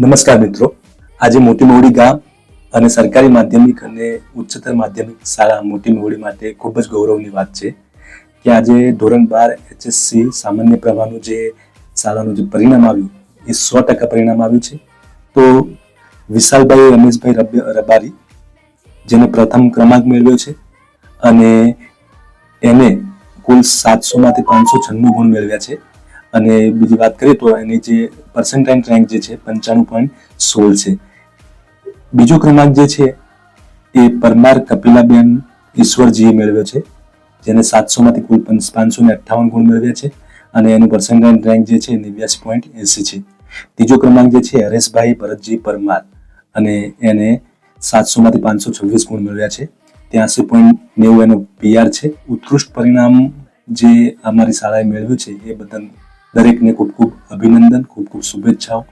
નમસ્કાર મિત્રો, આજે મોટી મહુડી ગામ અને સરકારી માધ્યમિક અને ઉચ્ચતર માધ્યમિક શાળા મોટી મહુડી માટે ખૂબ જ ગૌરવની વાત છે કે આજે ધોરણ 12 HSC સામાન્ય પ્રવાહનું જે શાળાનું જે પરિણામ આવ્યું એ 100% પરિણામ આવ્યું છે. તો વિશાલભાઈ રમેશભાઈ રબારી જેને પ્રથમ ક્રમાંક મેળવ્યો છે અને એને કુલ 700 માંથી 596 ગુણ મેળવ્યા છે. અને બીજી વાત કરીએ તો એની જે પર્સન્ટાઇલ રેન્ક જે છે 95.16 છે. બીજો ક્રમાંક જે છે એ પરમાર કપિલાબેન ઈશ્વરજીએ મેળવ્યો છે, જેને 700 માંથી કુલ 558 ગુણ મેળવ્યા છે અને એનું પર્સન્ટાઇલ રેન્ક જે છે 89.80 છે. ત્રીજો ક્રમાંક જે છે હરેશભાઈ ભરતજી પરમાર અને એને 700 માંથી 526 ગુણ મેળવ્યા છે, 83.90 એનો PR છે. ઉત્કૃષ્ટ પરિણામ જે અમારી શાળાએ મેળવ્યું છે એ બદલ દરેકને ખૂબ ખૂબ અભિનંદન, ખૂબ ખૂબ શુભેચ્છાઓ.